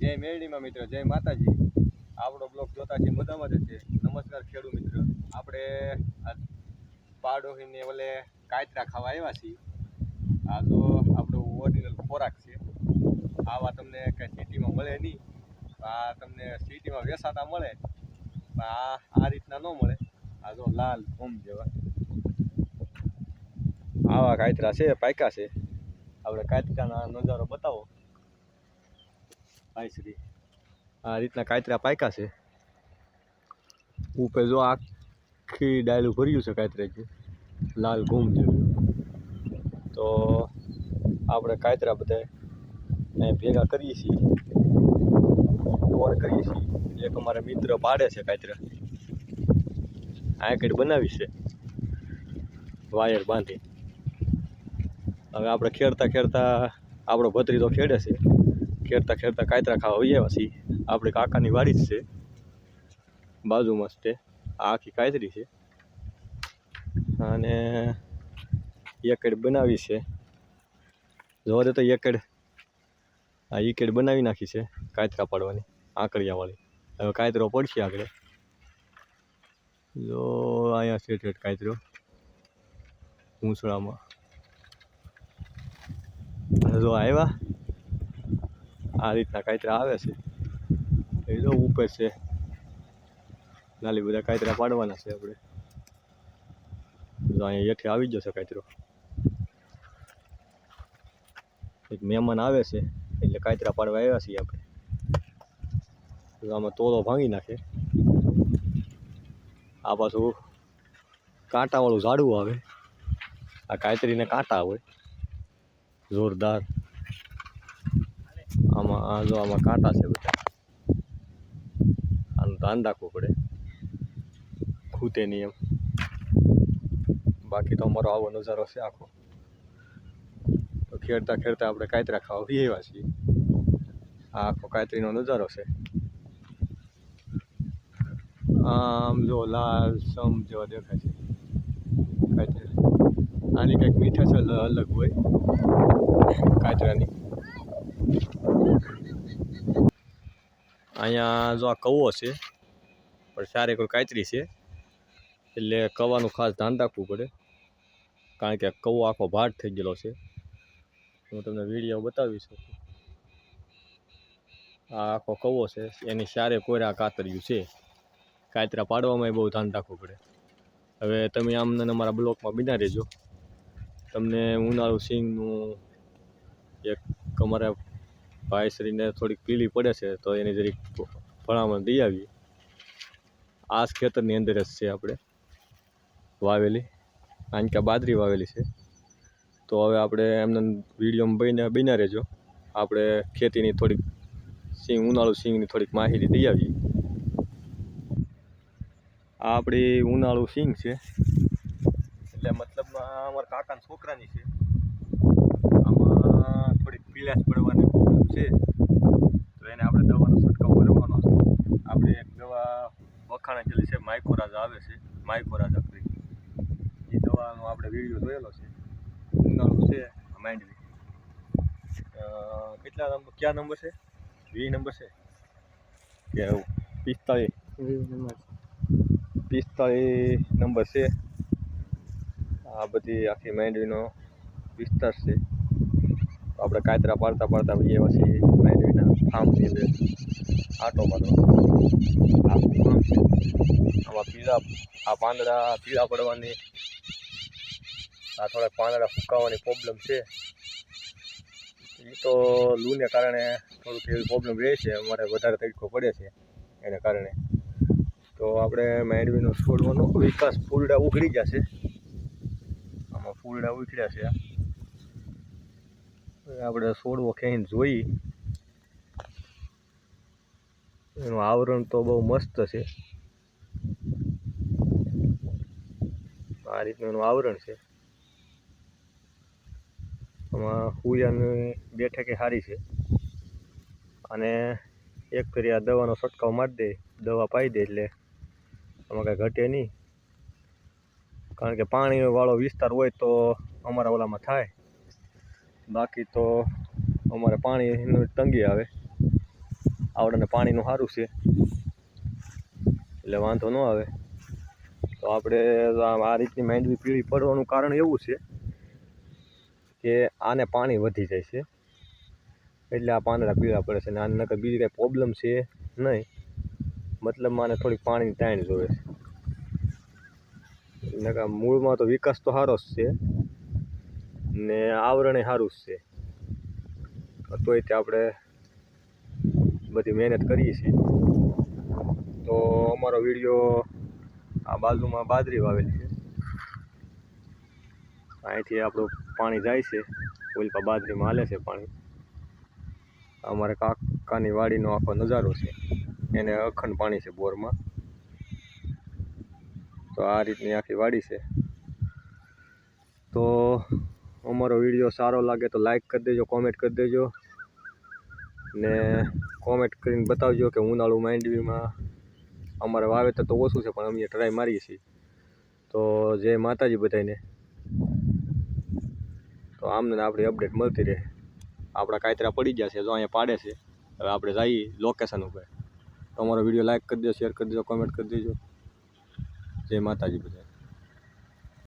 જય મેરડીમાં મિત્રો, જય માતાજી. આપણો બ્લોગ જોતા છે મજામાં જ છે. નમસ્કાર ખેડૂત મિત્ર. આપણે પાડોહીને ઓલે કાચરા ખાવા આવ્યા છીએ. આ તો આપણો ઓરિજિનલ ખોરાક છે. આવા તમને કઈ સિટીમાં મળે નહીં. આ તમને સિટીમાં વેસાતા મળે, આ રીતના ન મળે. આ જો લાલ ઘૂમ જેવા આવા કાચરા છે, પાક્યા છે. આપણે કાચરાના નજારો બતાવો ભાઈ શ્રી. આ રીતના કાચરા પાક્યા છે. ઉપર જો આખી ડાયલું ભર્યું છે કાચરાથી, લાલ ઘૂમ જેવું. તો આપણે કાચરા બધા અહીં ભેગા કરીએ છીએ, ઓર કરીએ છીએ. એક અમારા મિત્ર પાડે છે કાચરા, આંકડી બનાવી છે વાયર બાંધી. હવે આપણે ખેડતા ખેડતા આપણો ભત્રીજો ખેડે છે, ખેડતા ખેડતા કાચરા ખાવા વહી આવ્યા છીએ. આપણે કાકાની વાડી જ છે બાજુમાં જ તે. આ આખી કાચરી છે અને એકડ બનાવી છે. જોવા તો એકડ આ એકડ બનાવી નાખી છે કાચરા પાડવાની, આંકડિયાવાળી. હવે કાચરો પડશે આગળ. જો અહીંયા છે ઠેઠ કાચરો મૂસળામાં. જો આવ્યા આ રીતના કાચરા આવે છે. એ જો ઉપર છે, નાલી બધા કાચરા પાડવાના છે આપણે. જો અહીંયા હેઠે આવી જશે કાચરો. એક મહેમાન આવે છે એટલે કાચરા પાડવા આવ્યા છીએ આપણે. આમાં તોલો ભાંગી નાખે. આ પાછું કાંટાવાળું ઝાડવું આવે. આ કાચરીને કાંટા હોય જોરદાર. આમાં જો આમાં કાંટા છે બધા. આનું ધ્યાન રાખવું પડે ખૂટે નહીં એમ. બાકી તો અમારો આવો નજારો છે આખો. તો ખેડતા ખેડતા આપણે કાચરા ખાવા બી આવ્યા છીએ. આ આખો કાચરીનો નજારો છે. આમ જો લાલ સમ જેવા દેખાય છે કાચરા. આની કંઈક મીઠાશ અલગ હોય કાચરાની. અહીંયા જો આ કૌવો છે, પણ સારે કોઈ કાચરી છે એટલે કવાનું ખાસ ધ્યાન રાખવું પડે. કારણ કે કૌવો આખો ભાટ થઈ ગયેલો છે. હું તમને વિડીયો બતાવી શકું. આ આખો કૌવો છે, એની સારે કોરા કાતર્યું છે. કાચરા પાડવામાં બહુ ધ્યાન રાખવું પડે. હવે તમે આમને અમારા બ્લોકમાં બિના રહેજો. તમને ઉનાળુ સિંગનું એક અમારા ભાઈશ્રીને થોડીક પીળી પડે છે તો એની જરીક ભલામણ દઈ આવીએ. આ ખેતરની અંદર જ છે આપણે વાવેલી, આંકા બાજરી વાવેલી છે. તો હવે આપણે એમને વિડીયોમાં બન્યા રહેજો. આપણે ખેતીની થોડીક ઉનાળુ સિંગની થોડીક માહિતી દઈ આવીએ. આ આપણી ઉનાળુ સિંગ છે, એટલે મતલબમાં અમારા કાકાના છોકરાની છે. આમાં થોડીક પીળાશ પડવાની પ્રોબ્લેમ છે, તો એને આપણે દવાનો છંટકાવ કરવાનો છે. આપણે એક દવા વખાણેલી છે, માઇકોરાજા આવે છે, માઇકોરાજા કરી. એ દવાનો આપણે વિડીયો જોયેલો છે. ઉનાળુ છે માંડવી. કેટલા નંબર, ક્યાં નંબર છે? 20 નંબર છે કે 45? 45 નંબર છે. આ બધી આખી માંડવીનો વિસ્તાર છે. આપણે કાચરા પાડતા પાડતા એવા છીએ માંડવીના ફાર્મની અંદર આટો પાડવા. આખું ફાર્મ છે. આમાં પીળા આ પાંદડા પીળા પડવાની, આ થોડાક પાંદડા ફૂંકાવાની પ્રોબ્લેમ છે. એ તો લૂને કારણે થોડુંક એવી પ્રોબ્લેમ રહે છે. અમારે વધારે તડકો પડે છે એને કારણે. તો આપણે માંડવીનો છોડવાનો વિકાસ ફૂલડા ઉખડી જશે. આમાં ફૂલડા ઉખડ્યા છે. આપણે છોડવો ખેંચીને જોઈ. એનું આવરણ તો બહુ મસ્ત છે. આ રીતનું એનું આવરણ છે. આમાં હુયાની બેઠકે સારી છે. અને એક ફેરી આ દવાનો છંટકાવ મારી દે, દવા પાઈ દે એટલે આમાં કાંઈ ઘટે નહીં. કારણ કે પાણીવાળો વિસ્તાર હોય તો અમારા ઓલામાં થાય. બાકી તો અમારે પાણીની તંગી આવે. આવડાને પાણીનું સારું છે એટલે વાંધો ન આવે. તો આપણે આ રીતની માંડવી પીળી પડવાનું કારણ એવું છે કે આને પાણી વધી જાય છે એટલે આ પાંદડા પીળા પડે છે. ને આને નકર બીજી કાંઈ પ્રોબ્લેમ છે નહીં, મતલબ આને થોડીક પાણીની તાણ જોવે છે. નકર મૂળમાં તો વિકાસ તો સારો જ છે ને આવરણે સારું જ છે, તોય તે આપણે બધી મહેનત કરીએ છીએ. તો અમારો વિડીયો આ બાજુમાં બાજરી વાવેલી છે, અહીંથી આપણું પાણી જાય છે, ઓલપા બાજરીમાં હાલે છે પાણી. અમારે કાકાની વાડીનો આખો નજારો છે, એને અખંડ પાણી છે બોરમાં. તો આ રીતની આખી વાડી છે. તો અમારો વિડીયો સારો લાગે તો લાઈક કરી દેજો, કોમેન્ટ કરી દેજો ને કોમેન્ટ કરીને બતાવજો કે ઉનાળુ માંડવીમાં અમારે વાવેતર તો ઓછું છે પણ અમે ટ્રાય મારીએ છીએ. તો જય માતાજી બધાને. તો આમને આપણી અપડેટ મળતી રહે. આપણા કાયતરા પડી ગયા છે, જો અહીંયા પાડે છે. હવે આપણે જઈએ લોકેશન ઉપર. તો અમારો વિડીયો લાઈક કરી દેજો, શેર કરી દેજો, કોમેન્ટ કરી દેજો. જય માતાજી બધા.